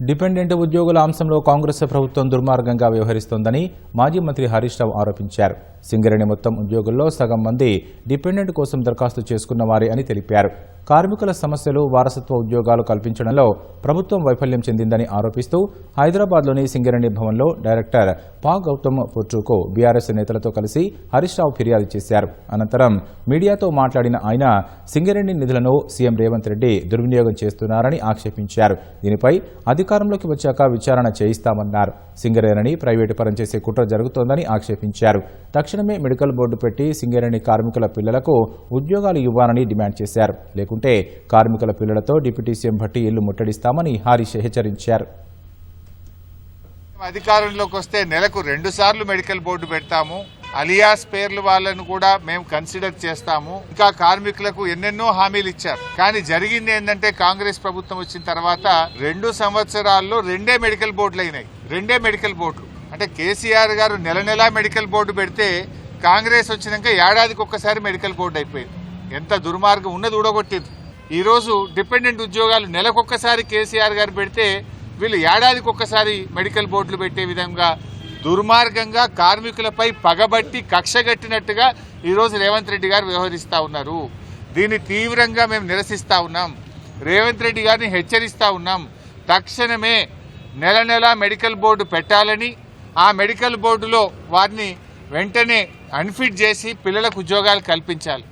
Dependent ఉద్యోగుల అంశంలో కాంగ్రెస్ ప్రభుత్వం దుర్మార్గంగా వ్యవహరిస్తోందని మాజీ మంత్రి హరీష్ రావు ఆరోపించారు. సింగరేణి మొత్తం ఉద్యోగుల్లో సగం మంది డిపెండెంట్ కోసం దరఖాస్తు చేసుకున్న వారే అని తెలిపారు. కార్మికుల సమస్యలు, వారసత్వ ఉద్యోగాలు కల్పించడంలో ప్రభుత్వం వైఫల్యం చెందిందని ఆరోపిస్తూ హైదరాబాద్లోని సింగరేణి భవన్లో డైరెక్టర్ పా గౌతమ్ పుర్టుకు బీఆర్ఎస్ నేతలతో కలిసి హరీష్ రావు ఫిర్యాదు చేశారు. అనంతరం మీడియాతో మాట్లాడిన ఆయన సింగరేణి నిధులను సీఎం రేవంత్ రెడ్డి దుర్వినియోగం చేస్తున్నారని ఆక్షేపించారు. దీనిపై అధికారంలోకి వచ్చాక విచారణ చేయిస్తామన్నారు. సింగరేణిని ప్రైవేటు పరం చేసే కుట్ర జరుగుతోందని ఆక్షేపించారు. తక్షణమే మెడికల్ బోర్డు పెట్టి సింగరేణి కార్మికుల పిల్లలకు ఉద్యోగాలు ఇవ్వాలని డిమాండ్ చేశారు. లేకుంటే కార్మికుల పిల్లలతో డిప్యూటీ సీఎం భట్టి ఇల్లు ముట్టడిస్తామని హరీష్ హెచ్చరించారు. అధికారంలోకి వస్తే నెలకు 2 సార్లు మెడికల్ బోర్డు పెడతాము. అలియాస్ పేర్లు వాళ్ళను కూడా మేము కన్సిడర్ చేస్తాము. ఇంకా కార్మికులకు ఎన్నెన్నో హామీలు ఇచ్చారు. కానీ జరిగింది ఏంటంటే కాంగ్రెస్ ప్రభుత్వం వచ్చిన తర్వాత 2 సంవత్సరాల్లో 2 మెడికల్ బోర్డులు అయినాయి. 2 మెడికల్ బోర్డులు అంటే కేసీఆర్ గారు నెల మెడికల్ బోర్డు పెడితే కాంగ్రెస్ వచ్చినాక ఏడాదికి ఒక్కసారి మెడికల్ బోర్డు అయిపోయింది. ఎంత దుర్మార్గం ఉన్నది ఊడగొట్టింది. ఈరోజు డిపెండెంట్ ఉద్యోగాలు నెలకొక్కసారి కేసీఆర్ గారు పెడితే వీళ్ళు ఏడాదికి ఒక్కసారి మెడికల్ బోర్డులు పెట్టే విధంగా దుర్మార్గంగా కార్మికులపై పగబట్టి కక్షగట్టినట్టుగా ఈరోజు రేవంత్ రెడ్డి గారు వ్యవహరిస్తూ ఉన్నారు. దీన్ని తీవ్రంగా మేము నిరసిస్తూ ఉన్నాం. రేవంత్ రెడ్డి గారిని హెచ్చరిస్తూ ఉన్నాం. తక్షణమే నెల మెడికల్ బోర్డు పెట్టాలని, ఆ మెడికల్ బోర్డులో వారిని వెంటనే అన్ఫిట్ చేసి పిల్లలకు ఉద్యోగాలు కల్పించాలి.